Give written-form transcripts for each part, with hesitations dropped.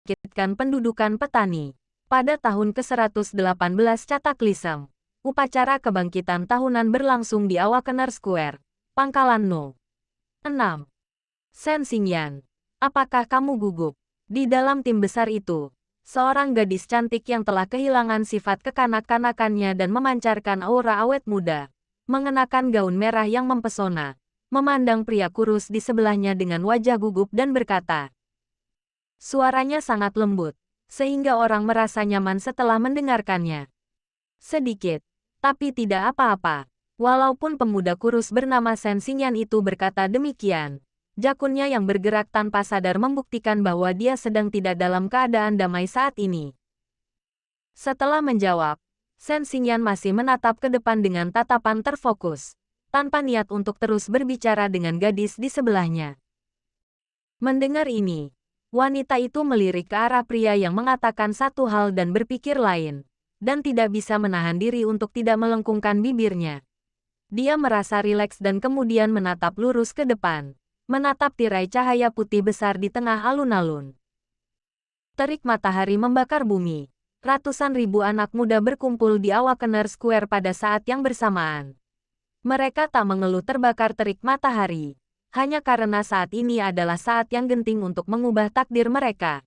membangkitkan pendudukan petani. Pada tahun ke-118 Catak Lisem, upacara kebangkitan tahunan berlangsung di Awakener Square, Pangkalan No. 6. Shen Xingyan, apakah kamu gugup? Di dalam tim besar itu, seorang gadis cantik yang telah kehilangan sifat kekanak-kanakannya dan memancarkan aura awet muda, mengenakan gaun merah yang mempesona, memandang pria kurus di sebelahnya dengan wajah gugup dan berkata. Suaranya sangat lembut, sehingga orang merasa nyaman setelah mendengarkannya. Sedikit, tapi tidak apa-apa. Walaupun pemuda kurus bernama Shen Xingyan itu berkata demikian, jakunnya yang bergerak tanpa sadar membuktikan bahwa dia sedang tidak dalam keadaan damai saat ini. Setelah menjawab, Shen Xingyan masih menatap ke depan dengan tatapan terfokus, tanpa niat untuk terus berbicara dengan gadis di sebelahnya. Mendengar ini, wanita itu melirik ke arah pria yang mengatakan satu hal dan berpikir lain, dan tidak bisa menahan diri untuk tidak melengkungkan bibirnya. Dia merasa rileks dan kemudian menatap lurus ke depan, menatap tirai cahaya putih besar di tengah alun-alun. Terik matahari membakar bumi. Ratusan ribu anak muda berkumpul di Awakener Square pada saat yang bersamaan. Mereka tak mengeluh terbakar terik matahari, hanya karena saat ini adalah saat yang genting untuk mengubah takdir mereka.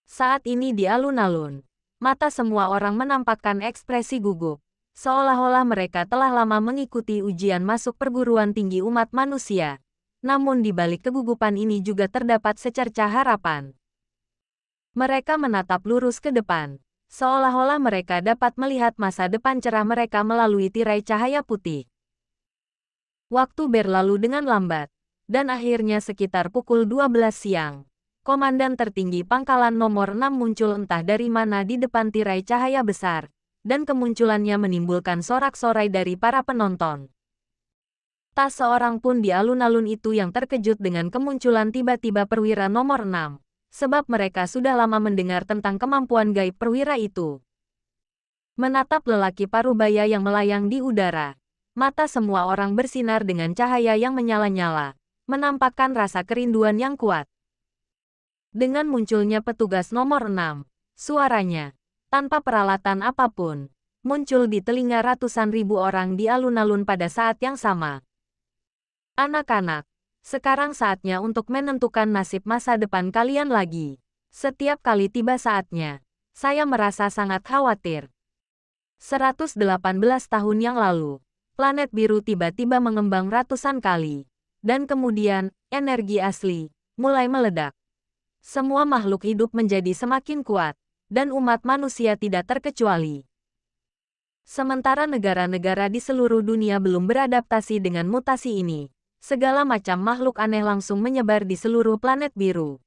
Saat ini di alun-alun, mata semua orang menampakkan ekspresi gugup, seolah-olah mereka telah lama mengikuti ujian masuk perguruan tinggi umat manusia. Namun di balik kegugupan ini juga terdapat secercah harapan. Mereka menatap lurus ke depan, seolah-olah mereka dapat melihat masa depan cerah mereka melalui tirai cahaya putih. Waktu berlalu dengan lambat, dan akhirnya sekitar pukul 12 siang, komandan tertinggi pangkalan nomor 6 muncul entah dari mana di depan tirai cahaya besar, dan kemunculannya menimbulkan sorak-sorai dari para penonton. Tak seorang pun di alun-alun itu yang terkejut dengan kemunculan tiba-tiba perwira nomor 6. Sebab mereka sudah lama mendengar tentang kemampuan gaib perwira itu. Menatap lelaki parubaya yang melayang di udara, mata semua orang bersinar dengan cahaya yang menyala-nyala, menampakkan rasa kerinduan yang kuat. Dengan munculnya petugas nomor 6, suaranya, tanpa peralatan apapun, muncul di telinga ratusan ribu orang di alun-alun pada saat yang sama. Anak-anak, sekarang saatnya untuk menentukan nasib masa depan kalian lagi. Setiap kali tiba saatnya, saya merasa sangat khawatir. 118 tahun yang lalu, planet biru tiba-tiba mengembang ratusan kali. Dan kemudian, energi asli mulai meledak. Semua makhluk hidup menjadi semakin kuat, dan umat manusia tidak terkecuali. Sementara negara-negara di seluruh dunia belum beradaptasi dengan mutasi ini, segala macam makhluk aneh langsung menyebar di seluruh planet biru.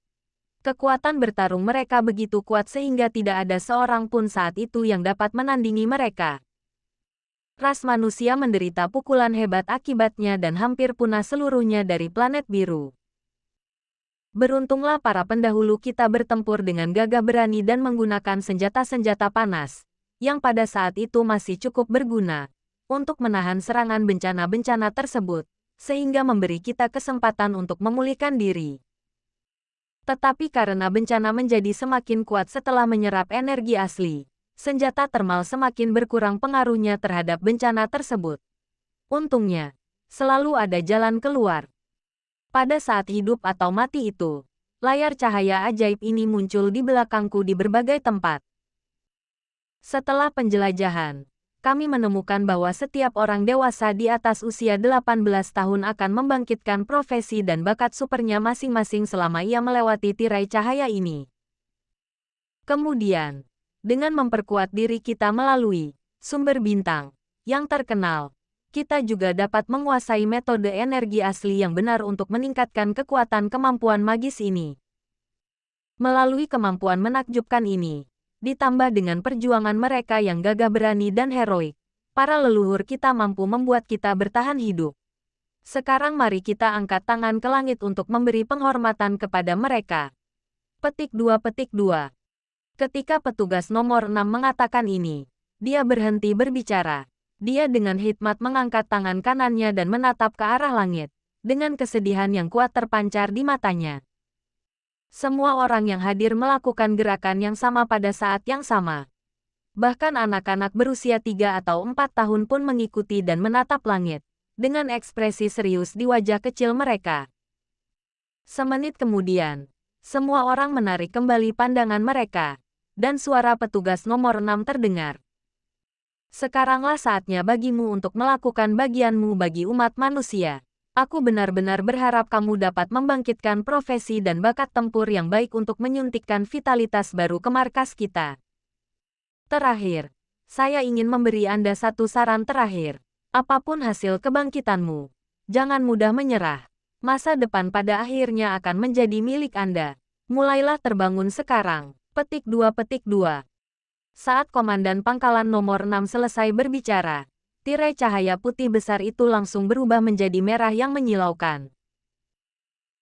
Kekuatan bertarung mereka begitu kuat sehingga tidak ada seorang pun saat itu yang dapat menandingi mereka. Ras manusia menderita pukulan hebat akibatnya dan hampir punah seluruhnya dari planet biru. Beruntunglah para pendahulu kita bertempur dengan gagah berani dan menggunakan senjata-senjata panas, yang pada saat itu masih cukup berguna, untuk menahan serangan bencana-bencana tersebut, sehingga memberi kita kesempatan untuk memulihkan diri. Tetapi karena bencana menjadi semakin kuat setelah menyerap energi asli, senjata termal semakin berkurang pengaruhnya terhadap bencana tersebut. Untungnya, selalu ada jalan keluar. Pada saat hidup atau mati itu, layar cahaya ajaib ini muncul di belakangku di berbagai tempat. Setelah penjelajahan, kami menemukan bahwa setiap orang dewasa di atas usia 18 tahun akan membangkitkan profesi dan bakat supernya masing-masing selama ia melewati tirai cahaya ini. Kemudian, dengan memperkuat diri kita melalui sumber bintang yang terkenal, kita juga dapat menguasai metode energi asli yang benar untuk meningkatkan kekuatan kemampuan magis ini. Melalui kemampuan menakjubkan ini, ditambah dengan perjuangan mereka yang gagah berani dan heroik, para leluhur kita mampu membuat kita bertahan hidup. Sekarang mari kita angkat tangan ke langit untuk memberi penghormatan kepada mereka. Petik 2. Ketika petugas nomor 6 mengatakan ini, dia berhenti berbicara. Dia dengan hikmat mengangkat tangan kanannya dan menatap ke arah langit, dengan kesedihan yang kuat terpancar di matanya. Semua orang yang hadir melakukan gerakan yang sama pada saat yang sama. Bahkan anak-anak berusia 3 atau 4 tahun pun mengikuti dan menatap langit, dengan ekspresi serius di wajah kecil mereka. Semenit kemudian, semua orang menarik kembali pandangan mereka, dan suara petugas nomor 6 terdengar. Sekaranglah saatnya bagimu untuk melakukan bagianmu bagi umat manusia. Aku benar-benar berharap kamu dapat membangkitkan profesi dan bakat tempur yang baik untuk menyuntikkan vitalitas baru ke markas kita. Terakhir, saya ingin memberi Anda satu saran terakhir. Apapun hasil kebangkitanmu, jangan mudah menyerah. Masa depan pada akhirnya akan menjadi milik Anda. Mulailah terbangun sekarang. Petik 2. Saat Komandan Pangkalan nomor 6 selesai berbicara, tirai cahaya putih besar itu langsung berubah menjadi merah yang menyilaukan.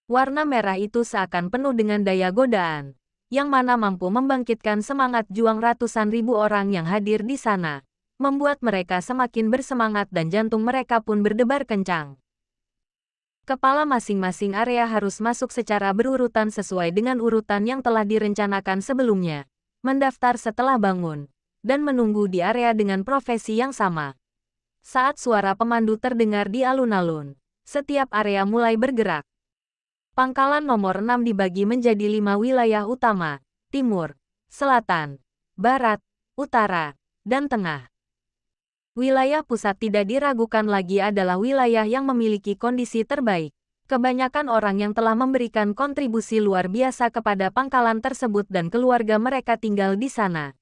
Warna merah itu seakan penuh dengan daya godaan, yang mana mampu membangkitkan semangat juang ratusan ribu orang yang hadir di sana, membuat mereka semakin bersemangat dan jantung mereka pun berdebar kencang. Kepala masing-masing area harus masuk secara berurutan sesuai dengan urutan yang telah direncanakan sebelumnya, mendaftar setelah bangun, dan menunggu di area dengan profesi yang sama. Saat suara pemandu terdengar di alun-alun, setiap area mulai bergerak. Pangkalan nomor 6 dibagi menjadi 5 wilayah utama, timur, selatan, barat, utara, dan tengah. Wilayah pusat tidak diragukan lagi adalah wilayah yang memiliki kondisi terbaik. Kebanyakan orang yang telah memberikan kontribusi luar biasa kepada pangkalan tersebut dan keluarga mereka tinggal di sana.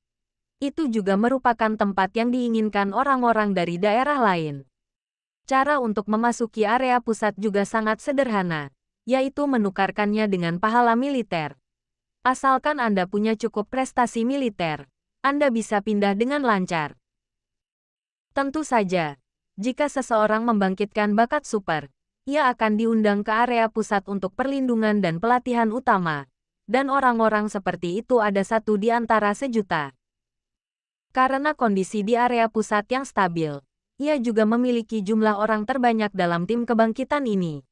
Itu juga merupakan tempat yang diinginkan orang-orang dari daerah lain. Cara untuk memasuki area pusat juga sangat sederhana, yaitu menukarkannya dengan pahala militer. Asalkan Anda punya cukup prestasi militer, Anda bisa pindah dengan lancar. Tentu saja, jika seseorang membangkitkan bakat super, ia akan diundang ke area pusat untuk perlindungan dan pelatihan utama, dan orang-orang seperti itu ada 1 di antara sejuta. Karena kondisi di area pusat yang stabil, ia juga memiliki jumlah orang terbanyak dalam tim kebangkitan ini.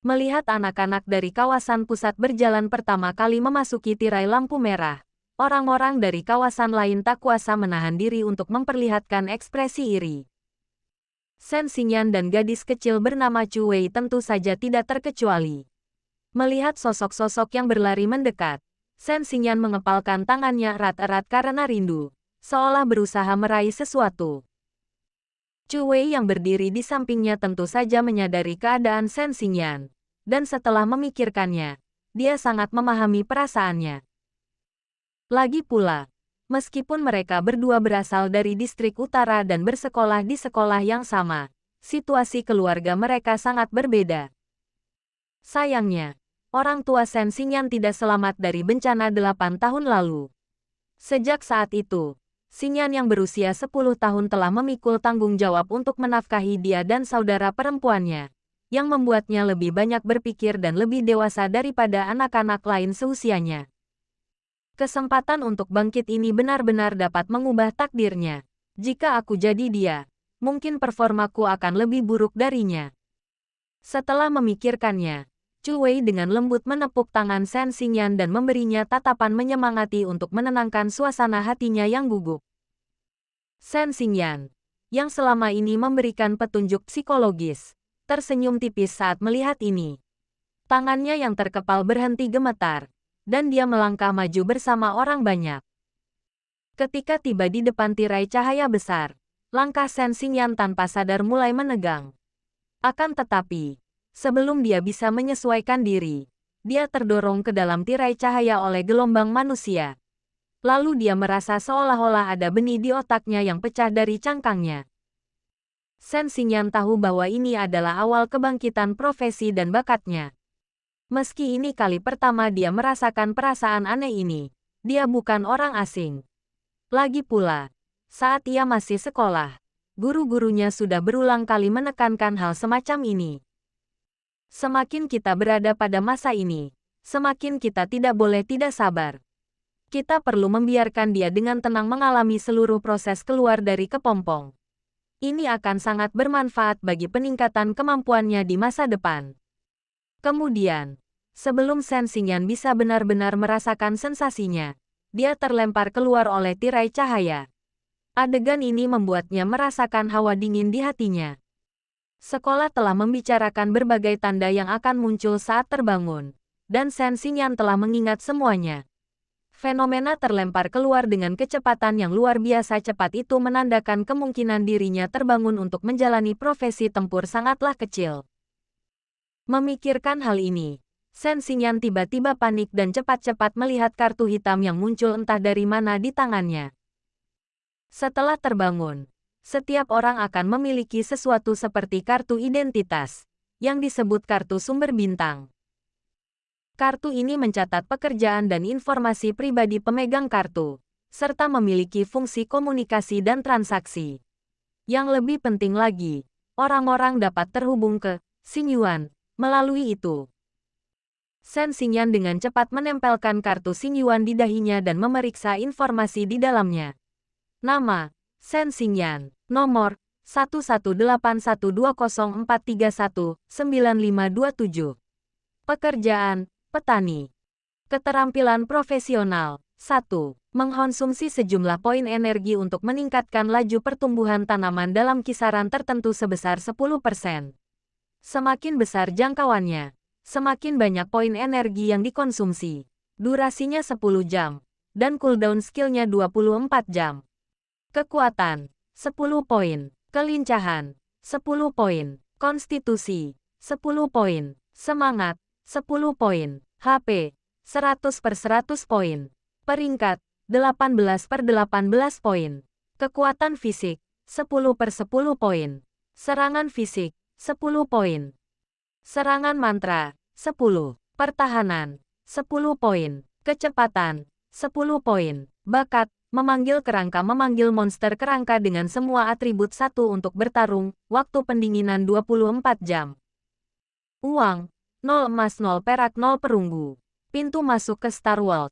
Melihat anak-anak dari kawasan pusat berjalan pertama kali memasuki tirai lampu merah, orang-orang dari kawasan lain tak kuasa menahan diri untuk memperlihatkan ekspresi iri. Shen Xingyan dan gadis kecil bernama Chu Wei tentu saja tidak terkecuali. Melihat sosok-sosok yang berlari mendekat, Shen Xingyan mengepalkan tangannya erat-erat karena rindu, seolah berusaha meraih sesuatu. Chu Wei yang berdiri di sampingnya tentu saja menyadari keadaan Shen Xingyan, dan setelah memikirkannya, dia sangat memahami perasaannya. Lagi pula, meskipun mereka berdua berasal dari distrik utara dan bersekolah di sekolah yang sama, situasi keluarga mereka sangat berbeda. Sayangnya, orang tua Shen Xingyan tidak selamat dari bencana 8 tahun lalu. Sejak saat itu, Xingyan yang berusia 10 tahun telah memikul tanggung jawab untuk menafkahi dia dan saudara perempuannya, yang membuatnya lebih banyak berpikir dan lebih dewasa daripada anak-anak lain seusianya. Kesempatan untuk bangkit ini benar-benar dapat mengubah takdirnya. Jika aku jadi dia, mungkin performaku akan lebih buruk darinya. Setelah memikirkannya, Chu Wei dengan lembut menepuk tangan Shen Xingyan dan memberinya tatapan menyemangati untuk menenangkan suasana hatinya yang gugup. Shen Xingyan, yang selama ini memberikan petunjuk psikologis, tersenyum tipis saat melihat ini. Tangannya yang terkepal berhenti gemetar, dan dia melangkah maju bersama orang banyak. Ketika tiba di depan tirai cahaya besar, langkah Shen Xingyan tanpa sadar mulai menegang. Akan tetapi, sebelum dia bisa menyesuaikan diri, dia terdorong ke dalam tirai cahaya oleh gelombang manusia. Lalu dia merasa seolah-olah ada benih di otaknya yang pecah dari cangkangnya. Shen Xingyan tahu bahwa ini adalah awal kebangkitan profesi dan bakatnya. Meski ini kali pertama dia merasakan perasaan aneh ini, dia bukan orang asing. Lagi pula, saat ia masih sekolah, guru-gurunya sudah berulang kali menekankan hal semacam ini. Semakin kita berada pada masa ini, semakin kita tidak boleh tidak sabar. Kita perlu membiarkan dia dengan tenang mengalami seluruh proses keluar dari kepompong. Ini akan sangat bermanfaat bagi peningkatan kemampuannya di masa depan. Kemudian, Sebelum Shen Xingyan bisa benar-benar merasakan sensasinya, dia terlempar keluar oleh tirai cahaya. Adegan ini membuatnya merasakan hawa dingin di hatinya. Sekolah telah membicarakan berbagai tanda yang akan muncul saat terbangun, dan Shen Xingyan telah mengingat semuanya. Fenomena terlempar keluar dengan kecepatan yang luar biasa cepat itu menandakan kemungkinan dirinya terbangun untuk menjalani profesi tempur sangatlah kecil. Memikirkan hal ini, Shen Xingyan tiba-tiba panik dan cepat-cepat melihat kartu hitam yang muncul entah dari mana di tangannya. Setelah terbangun, setiap orang akan memiliki sesuatu seperti kartu identitas, yang disebut kartu sumber bintang. Kartu ini mencatat pekerjaan dan informasi pribadi pemegang kartu, serta memiliki fungsi komunikasi dan transaksi. Yang lebih penting lagi, orang-orang dapat terhubung ke Xingyuan melalui itu. Shen Xingyan dengan cepat menempelkan kartu Xingyuan di dahinya dan memeriksa informasi di dalamnya. Nama, Shen Xingyan, nomor 1181204319527. Pekerjaan, petani. Keterampilan profesional. 1. Mengkonsumsi sejumlah poin energi untuk meningkatkan laju pertumbuhan tanaman dalam kisaran tertentu sebesar 10%. Semakin besar jangkauannya, semakin banyak poin energi yang dikonsumsi. Durasinya 10 jam, dan cooldown skillnya 24 jam. Kekuatan, 10 poin. Kelincahan, 10 poin. Konstitusi, 10 poin. Semangat, 10 poin. HP, 100/100 poin. Peringkat, 18/18 poin. Kekuatan fisik, 10/10 poin. Serangan fisik, 10 poin. Serangan mantra, 10. Pertahanan, 10 poin. Kecepatan, 10 poin. Bakat, memanggil kerangka memanggil monster kerangka dengan semua atribut 1 untuk bertarung, waktu pendinginan 24 jam. Uang, 0 emas 0 perak 0 perunggu. Pintu masuk ke Star World.